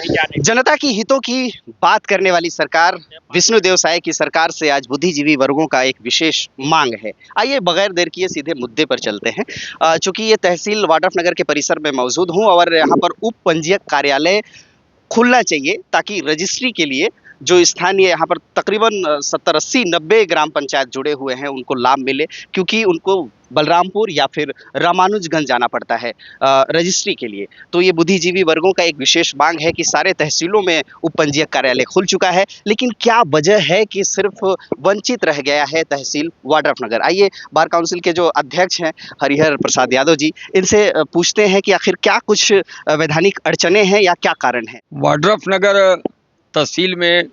जनता की हितों की बात करने वाली सरकार, विष्णुदेव साय की सरकार से आज बुद्धिजीवी वर्गों का एक विशेष मांग है। आइए बगैर देर किए सीधे मुद्दे पर चलते हैं। चूंकि ये तहसील वाड्रफनगर के परिसर में मौजूद हूँ और यहाँ पर उप पंजीयक कार्यालय खुलना चाहिए ताकि रजिस्ट्री के लिए जो स्थानीय यहाँ पर तकरीबन 70-80-90 ग्राम पंचायत जुड़े हुए हैं उनको लाभ मिले, क्योंकि उनको बलरामपुर या फिर रामानुजगंज जाना पड़ता है रजिस्ट्री के लिए। तो ये बुद्धिजीवी वर्गों का एक विशेष मांग है कि सारे तहसीलों में उप पंजीयक कार्यालय खुल चुका है, लेकिन क्या वजह है कि सिर्फ वंचित रह गया है तहसील वाड्रफनगर। आइए बार काउंसिल के जो अध्यक्ष हैं हरिहर प्रसाद यादव जी, इनसे पूछते हैं कि आखिर क्या कुछ वैधानिक अड़चने हैं या क्या कारण है। वाड्रफनगर तहसील में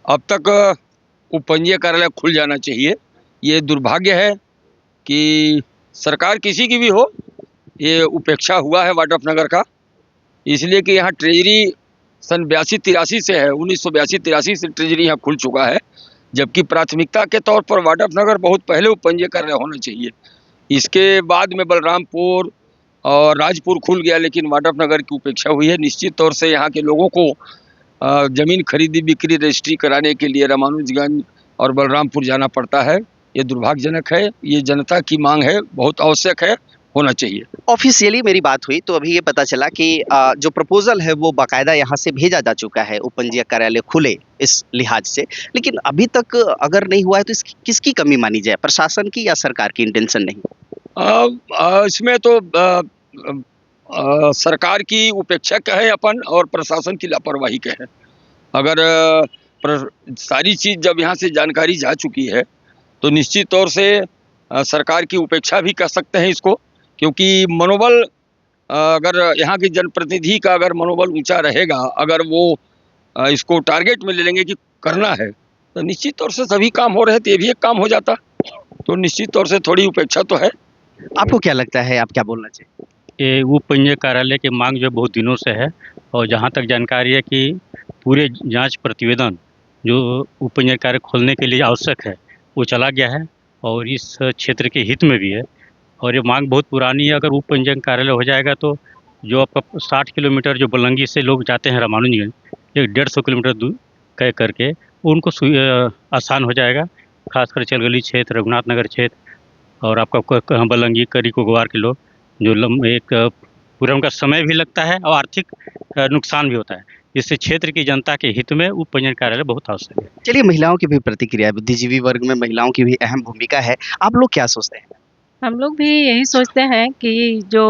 अब तक उप पंजीयक कार्यालय खुल जाना चाहिए। ये दुर्भाग्य है कि सरकार किसी की भी हो, ये उपेक्षा हुआ है वाड्रफनगर का, इसलिए कि यहाँ ट्रेजरी सन 82-83 से है, 1982-83 से ट्रेजरी यहाँ खुल चुका है, जबकि प्राथमिकता के तौर पर वाड्रफनगर बहुत पहले उप पंजीयक कार्यालय होना चाहिए। इसके बाद में बलरामपुर और राजपुर खुल गया, लेकिन वाड्रफनगर की उपेक्षा हुई है। निश्चित तौर से यहाँ के लोगों को ज़मीन खरीदी बिक्री रजिस्ट्री कराने के लिए रामानुजगंज और बलरामपुर जाना पड़ता है। ये दुर्भाग्यजनक है, ये जनता की मांग है, बहुत आवश्यक है, होना चाहिए। ऑफिशियली मेरी बात हुई तो अभी ये पता चला कि जो प्रपोजल है वो बाकायदा यहाँ से भेजा जा चुका है, उप पंजीयक कार्यालय खुले इस लिहाज से, लेकिन अभी तक अगर नहीं हुआ है तो किसकी कमी मानी जाए, प्रशासन की या सरकार की इंटेंशन नहीं? इसमें तो सरकार की उपेक्षा का है अपन और प्रशासन की लापरवाही का है। अगर सारी चीज़ जब यहाँ से जानकारी जा चुकी है तो निश्चित तौर से सरकार की उपेक्षा भी कर सकते हैं इसको, क्योंकि मनोबल अगर यहाँ के जनप्रतिनिधि का अगर मनोबल ऊंचा रहेगा, अगर वो इसको टारगेट में ले लेंगे कि करना है, तो निश्चित तौर से सभी काम हो रहे थे, ये भी एक काम हो जाता। तो निश्चित तौर से थोड़ी उपेक्षा तो है। आपको क्या लगता है, आप क्या बोलना चाहिए? ये उप पंजीयक कार्यालय की मांग जो बहुत दिनों से है, और जहाँ तक जानकारी है कि पूरे जांच प्रतिवेदन जो उप पंजीयक कार्यालय खोलने के लिए आवश्यक है वो चला गया है और इस क्षेत्र के हित में भी है। और ये मांग बहुत पुरानी है। अगर उप पंजीयक कार्यालय हो जाएगा तो जो आपका 60 किलोमीटर जो बलंगी से लोग जाते हैं रामानुजगंज, एक 150 किलोमीटर दूर तय करके उनको आसान हो जाएगा। खासकर चलगली क्षेत्र, रघुनाथ नगर क्षेत्र और आपका बलंगी करी कोगवार के लोग जो एक पूरा उनका समय भी लगता है और आर्थिक नुकसान भी होता है। इससे क्षेत्र की जनता के हित में उप पंजीयक कार्यालय बहुत आवश्यक है। चलिए महिलाओं की भी प्रतिक्रिया है, बुद्धिजीवी वर्ग में महिलाओं की भी अहम भूमिका है, आप लोग क्या सोचते हैं? हम लोग भी यही सोचते हैं कि जो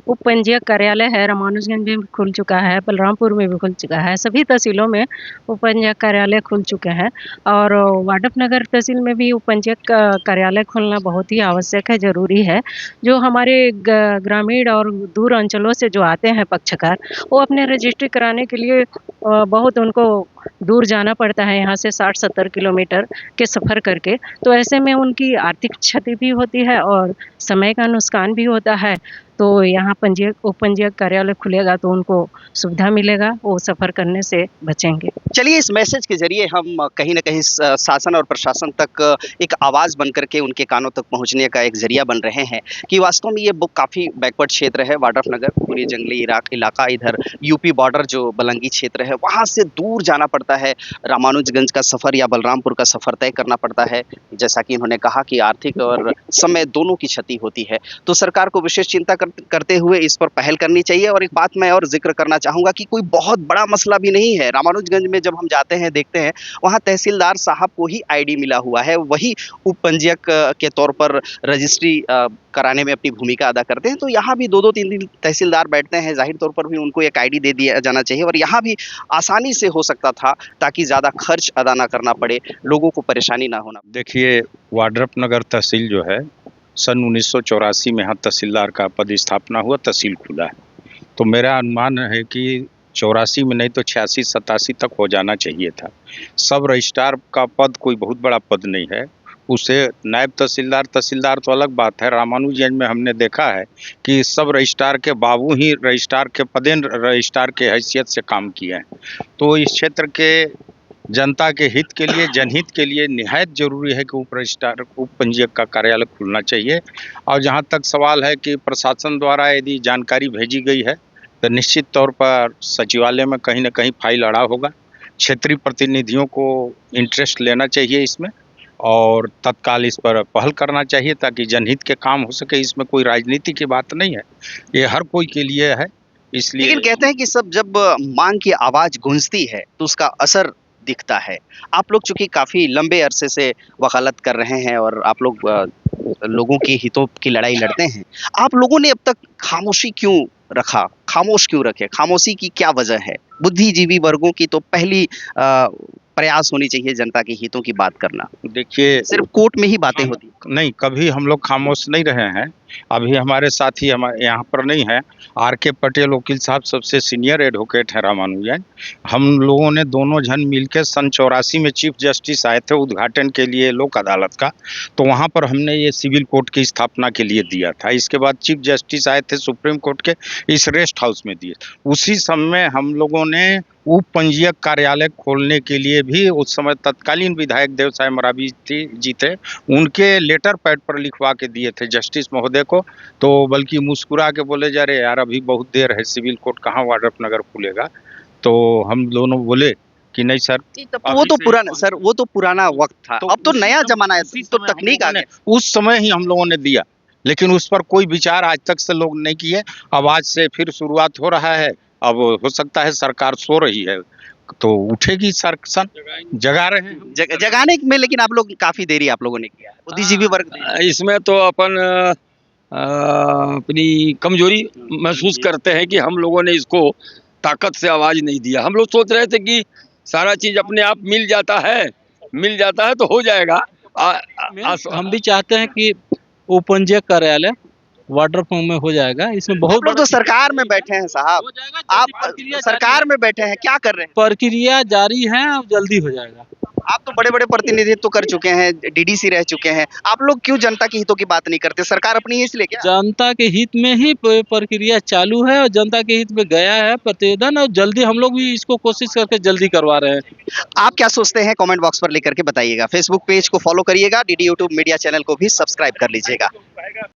उप पंजीयक कार्यालय है रामानुजगंज में भी खुल चुका है, बलरामपुर में भी खुल चुका है, सभी तहसीलों में उप पंजीयक कार्यालय खुल चुके हैं और वाड्रफनगर तहसील में भी उप पंजीयक कार्यालय खुलना बहुत ही आवश्यक है, ज़रूरी है। जो हमारे ग्रामीण और दूर अंचलों से जो आते हैं पक्षकार, वो अपने रजिस्ट्री कराने के लिए बहुत उनको दूर जाना पड़ता है, यहाँ से 60-70 किलोमीटर के सफ़र करके। तो ऐसे में उनकी आर्थिक क्षति भी होती है और समय का नुकसान भी होता है। तो यहाँ उप पंजीयक कार्यालय खुलेगा तो उनको सुविधा मिलेगा, वो सफ़र करने से बचेंगे। चलिए इस मैसेज के जरिए हम कहीं ना कहीं शासन और प्रशासन तक एक आवाज़ बन करके उनके कानों तक पहुंचने का एक जरिया बन रहे हैं कि वास्तव में ये काफ़ी बैकवर्ड क्षेत्र है वाड्रफनगर, पूरी जंगली इलाका, इधर यूपी बॉर्डर जो बलंगी क्षेत्र है वहाँ से दूर जाना पड़ता है, रामानुजगंज का सफ़र या बलरामपुर का सफ़र तय करना पड़ता है। जैसा कि इन्होंने कहा कि आर्थिक और समय दोनों की क्षति होती है, तो सरकार को विशेष चिंता करते हुए इस पर पहल करनी चाहिए। और एक बात मैं और जिक्र करना चाहूँगा कि कोई बहुत बड़ा मसला भी नहीं है। रामानुजगंज में जब हम जाते हैं देखते हैं वहाँ तहसीलदार साहब को ही आईडी मिला हुआ है, वही उप पंजीयक के तौर पर रजिस्ट्री कराने में अपनी भूमिका अदा करते हैं। तो यहाँ भी 2-2 3-3 तहसीलदार बैठते हैं, जाहिर तौर पर भी उनको एक आईडी दे दिया जाना चाहिए और यहाँ भी आसानी से हो सकता था ताकि ज़्यादा खर्च अदा ना करना पड़े, लोगों को परेशानी ना होना। देखिए वाड्रफनगर तहसील जो है सन 1984 में यहाँ तहसीलदार का पद स्थापना हुआ, तहसील खुला है। तो मेरा अनुमान है कि 84 में नहीं तो 86-87 तक हो जाना चाहिए था। सब रजिस्ट्रार का पद कोई बहुत बड़ा पद नहीं है, उसे नायब तहसीलदार तो अलग बात है। रामानुजगंज में हमने देखा है कि सब रजिस्ट्रार के बाबू ही रजिस्ट्रार के पदेन रजिस्ट्रार के हैसियत से काम किए हैं। तो इस क्षेत्र के जनता के हित के लिए, जनहित के लिए निहायत जरूरी है कि उप पंजीयक का कार्यालय खुलना चाहिए। और जहां तक सवाल है कि प्रशासन द्वारा यदि जानकारी भेजी गई है तो निश्चित तौर पर सचिवालय में कहीं ना कहीं फाइल अड़ा होगा। क्षेत्रीय प्रतिनिधियों को इंटरेस्ट लेना चाहिए इसमें और तत्काल इस पर पहल करना चाहिए ताकि जनहित के काम हो सके। इसमें कोई राजनीति की बात नहीं है, ये हर कोई के लिए है। इसलिए लेकिन कहते हैं कि सब जब मांग की आवाज गूंजती है तो उसका असर दिखता है। आप लोग चूंकि काफी लंबे अरसे से वकालत कर रहे हैं और आप लोग लोगों के हितों की लड़ाई लड़ते हैं, आप लोगों ने अब तक खामोशी क्यों रखा, खामोश क्यों रखे? खामोशी की क्या वजह है? बुद्धिजीवी वर्गों की तो पहली प्रयास होनी चाहिए जनता के हितों की बात करना, देखिए, सिर्फ कोर्ट में ही बातें होती नहीं, कभी हम लोग खामोश नहीं रहे हैं। अभी हमारे साथी हमारे यहाँ पर नहीं है। R.K. पटेल वकील साहब सबसे सीनियर एडवोकेट है रामानुजन। हम लोगों ने दोनों जन मिलकर सन 84 में चीफ जस्टिस आए थे उद्घाटन के लिए लोक अदालत का, तो वहाँ पर हमने ये सिविल कोर्ट की स्थापना के लिए दिया था। इसके बाद चीफ जस्टिस आए थे सुप्रीम कोर्ट के, इस रेस्ट हाउस में दिए। उसी समय हम लोगों ने उप पंजीयक कार्यालय खोलने के लिए भी उस समय तत्कालीन विधायक देवसाय मरावी जी थे, उनके लेटर पैड पर लिखवा के दिए थे जस्टिस महोदय को। तो बल्कि मुस्कुरा के बोले जा रहे यार अभी बहुत देर है, सिविल कोर्ट कहाँ वाड्रफनगर खुलेगा। तो हम दोनों बोले कि नहीं सर, वो तो पुराना सर, वो तो पुराना वक्त था, अब तो नया जमाना है, तो तकनीक आ गई। उस समय ही हम लोगों ने दिया, लेकिन उस पर कोई विचार आज तक से लोग नहीं किए। अब आज से फिर शुरुआत हो रहा है। अब हो सकता है सरकार सो रही है तो उठेगी सरकार, जगा रहे हैं। जगाने में लेकिन आप लोग काफी देरी आप लोगों ने किया है, बुद्धिजीवी वर्ग ने। इसमें तो अपन अपनी कमजोरी महसूस करते हैं कि हम लोगों ने इसको ताकत से आवाज नहीं दिया। हम लोग सोच रहे थे कि सारा चीज अपने आप मिल जाता है तो हो जाएगा। हम भी चाहते हैं कि उपपंजीयक कार्यालय वाटरफ्रंट में हो जाएगा। इसमें बहुत लोग तो सरकार में बैठे हैं साहब, आप सरकार में बैठे हैं, क्या कर रहे हैं? प्रक्रिया जारी है, जल्दी हो जाएगा। आप तो बड़े बड़े प्रतिनिधित्व कर चुके हैं, डीडीसी रह चुके हैं, आप लोग क्यों जनता के हितों की बात नहीं करते? सरकार अपनी है इसलिए क्या? जनता के हित में ही प्रक्रिया चालू है और जनता के हित में गया है प्रतिवेदन, और जल्दी हम लोग भी इसको कोशिश करके जल्दी करवा रहे हैं। आप क्या सोचते हैं कमेंट बॉक्स पर लिख करके बताइएगा। फेसबुक पेज को फॉलो करिएगा, डीडी यूट्यूब मीडिया चैनल को भी सब्सक्राइब कर लीजिएगा।